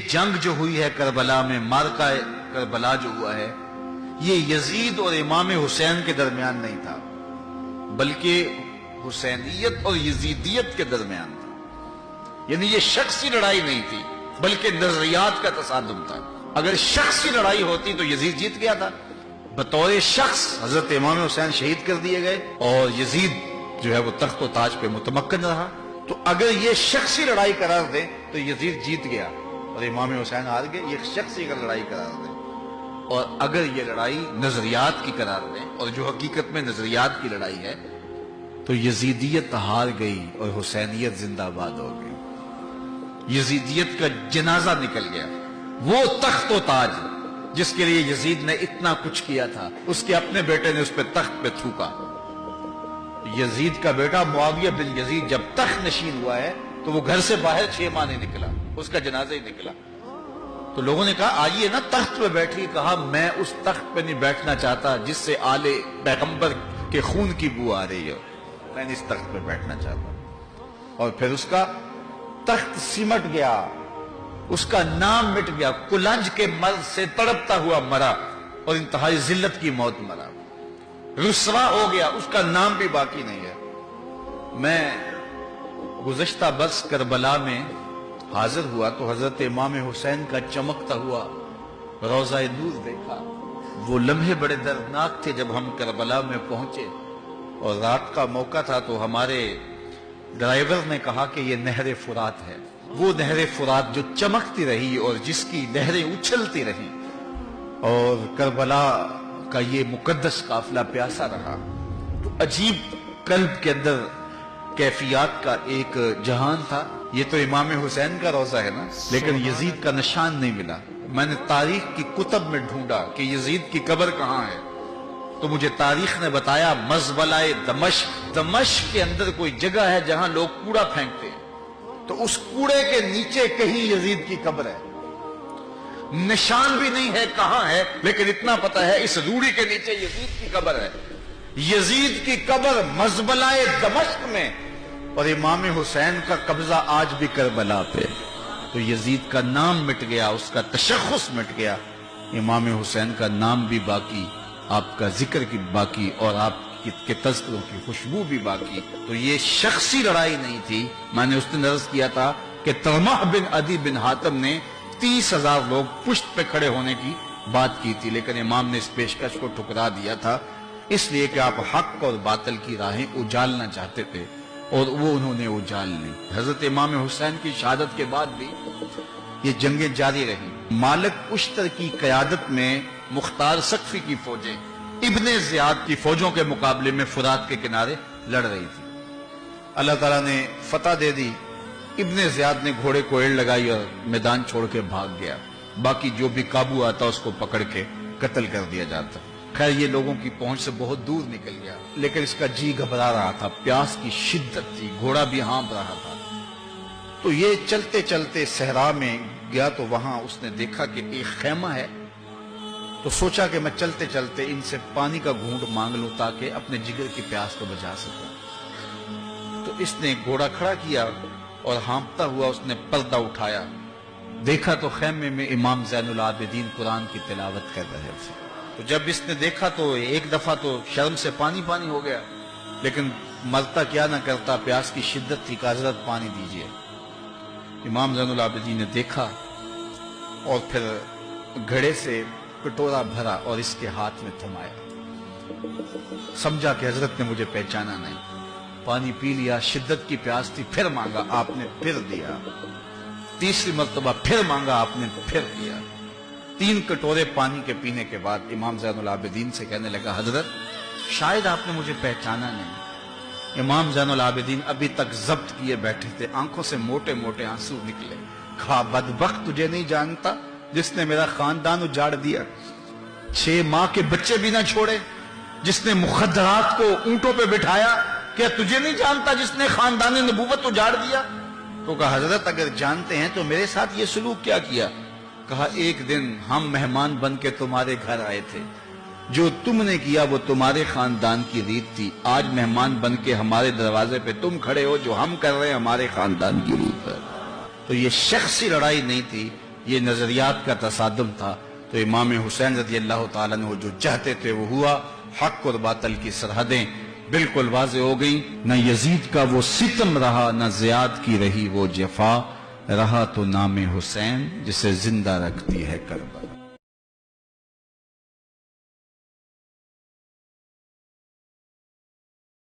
جنگ جو ہوئی ہے کربلا میں، مارکہ کربلا جو ہوا ہے، یہ یزید اور امام حسین کے درمیان نہیں تھا، بلکہ حسینیت اور یزیدیت کے درمیان تھا۔ یعنی یہ شخصی لڑائی نہیں تھی، بلکہ نظریات کا تصادم تھا۔ اگر شخصی لڑائی ہوتی تو یزید جیت گیا تھا، بطور شخص حضرت امام حسین شہید کر دیے گئے اور یزید جو ہے وہ تخت و تاج پہ متمکن رہا۔ تو اگر یہ شخصی لڑائی قرار دیں تو یزید جیت گیا اور امام حسین ہار گئے، یہ شخصی اگر لڑائی قرار دیں۔ اور اگر یہ لڑائی نظریات کی قرار دیں، اور جو حقیقت میں نظریات کی لڑائی ہے، تو یزیدیت ہار گئی اور حسینیت زندہ باد ہو گئی۔ یزیدیت کا جنازہ نکل گیا۔ وہ تخت و تاج جس کے لیے یزید نے اتنا کچھ کیا تھا، اس کے اپنے بیٹے نے اس پہ تخت پہ تھوکا۔ یزید کا بیٹا معاویہ بن یزید جب تخت نشین ہوا ہے تو وہ گھر سے باہر 6 ماہ نہیں نکلا، اس کا جنازہ ہی نکلا۔ تو لوگوں نے کہا آئیے نا تخت پہ بیٹھی، کہا میں اس تخت پہ نہیں بیٹھنا چاہتا جس سے آل پیغمبر کے خون کی بو آ رہی ہے، میں نہیں اس تخت پہ بیٹھنا چاہتا۔ اور پھر اس کا تخت سمٹ گیا، اس کا نام مٹ گیا، کلنج کے مرض سے تڑپتا ہوا مرا اور انتہائی ذلت کی موت مرا، رسوا ہو گیا، اس کا نام بھی باقی نہیں ہے۔ میں گزشتہ برس کربلا میں حاضر ہوا تو حضرت امام حسین کا چمکتا ہوا روضہ نور دیکھا۔ وہ لمحے بڑے دردناک تھے جب ہم کربلا میں پہنچے اور رات کا موقع تھا، تو ہمارے ڈرائیور نے کہا کہ یہ نہر فرات ہے، وہ نہر فرات جو چمکتی رہی اور جس کی نہریں اچھلتی رہی، اور کربلا کا یہ مقدس قافلہ پیاسا رہا۔ تو عجیب قلب کے اندر کیفیات کا ایک جہان تھا۔ یہ تو امام حسین کا روضہ ہے نا، لیکن یزید کا نشان نہیں ملا۔ میں نے تاریخ کی کتب میں ڈھونڈا کہ یزید کی قبر کہاں ہے، تو مجھے تاریخ نے بتایا مزبلہ دمشق، دمشق کے اندر کوئی جگہ ہے جہاں لوگ کوڑا پھینکتے ہیں، تو اس کوڑے کے نیچے کہیں یزید کی قبر ہے۔ نشان بھی نہیں ہے کہاں ہے، لیکن اتنا پتا ہے اس روڑی کے نیچے یزید کی قبر ہے۔ یزید کی قبر مزبلہ دمشق میں، اور امام حسین کا قبضہ آج بھی کربلا پہ۔ تو یزید کا نام مٹ گیا، اس کا تشخص مٹ گیا، امام حسین کا نام بھی باقی، آپ کا ذکر کی باقی، اور آپ کے تذکروں کی خوشبو بھی باقی۔ تو یہ شخصی لڑائی نہیں تھی۔ میں نے اس دن عرض کیا تھا کہ طلحہ بن عدی بن حاتم نے 30,000 لوگ پشت پہ کھڑے ہونے کی بات کی تھی، لیکن امام نے اس پیشکش کو ٹھکرا دیا تھا، اس لیے کہ آپ حق اور باطل کی راہیں اجالنا چاہتے تھے، اور وہ انہوں نے اجال لی۔ حضرت امام حسین کی شہادت کے بعد بھی یہ جنگیں جاری رہیں۔ مالک اشتر کی قیادت میں مختار سقفی کی فوجیں ابن زیاد کی فوجوں کے مقابلے میں فرات کے کنارے لڑ رہی تھی۔ اللہ تعالیٰ نے فتح دے دی، ابن زیاد نے گھوڑے کو ایڑ لگائی اور میدان چھوڑ کے بھاگ گیا، باقی جو بھی قابو آتا اس کو پکڑ کے قتل کر دیا جاتا۔ خیر یہ لوگوں کی پہنچ سے بہت دور نکل گیا، لیکن اس کا جی گھبرا رہا تھا، پیاس کی شدت تھی، گھوڑا بھی ہانپ رہا تھا۔ تو یہ چلتے چلتے صحرا میں گیا تو وہاں اس نے دیکھا کہ ایک خیمہ ہے، تو سوچا کہ میں چلتے چلتے ان سے پانی کا گھونٹ مانگ لوں تاکہ اپنے جگر کی پیاس کو بجھا سکوں۔ تو اس نے گھوڑا کھڑا کیا اور ہانپتا ہوا اس نے پردہ اٹھایا، دیکھا تو خیمے میں امام زین العابدین قرآن کی تلاوت کر رہے تھے۔ تو جب اس نے دیکھا تو ایک دفعہ تو شرم سے پانی پانی ہو گیا، لیکن مرتا کیا نہ کرتا، پیاس کی شدت تھی کہ حضرت پانی دیجئے۔ امام زین العابدین نے دیکھا اور پھر گھڑے سے کٹورا بھرا اور اس کے ہاتھ میں تھمایا، سمجھا کہ حضرت نے مجھے پہچانا نہیں، پانی پی لیا، شدت کی پیاس تھی، پھر مانگا، آپ نے پھر دیا، تیسری مرتبہ پھر مانگا، آپ نے پھر دیا۔ 3 کٹورے پانی کے پینے کے بعد امام زین العابدین سے کہنے لگا حضرت شاید آپ نے مجھے پہچانا نہیں۔ امام زین العابدین ابھی تک ضبط کیے بیٹھے تھے، آنکھوں سے موٹے موٹے آنسو نکلے۔ کہا بدبخت تجھے نہیں جانتا جس نے میرا خاندان اجاڑ دیا، 6 ماہ کے بچے بھی نہ چھوڑے، جس نے مخدرات کو اونٹوں پہ بٹھایا، کیا تجھے نہیں جانتا جس نے خاندان نبوت اجاڑ دیا؟ تو کہا حضرت اگر جانتے ہیں تو میرے ساتھ یہ سلوک کیا کیا؟ کہا ایک دن ہم مہمان بن کے تمہارے گھر آئے تھے، جو تم نے کیا وہ تمہارے خاندان کی ریت تھی، آج مہمان بن کے ہمارے دروازے پہ تم کھڑے ہو، جو ہم کر رہے ہیں ہمارے خاندان کی ریت ہے۔ تو یہ شخصی لڑائی نہیں تھی، یہ نظریات کا تصادم تھا، تو امام حسین رضی اللہ تعالیٰ عنہ جو چاہتے تھے وہ ہوا، حق اور باطل کی سرحدیں بالکل واضح ہو گئیں، نہ یزید کا وہ ستم رہا، نہ زیاد کی رہی وہ جفا، رہا تو نام حسین جسے زندہ رکھتی ہے کربلا۔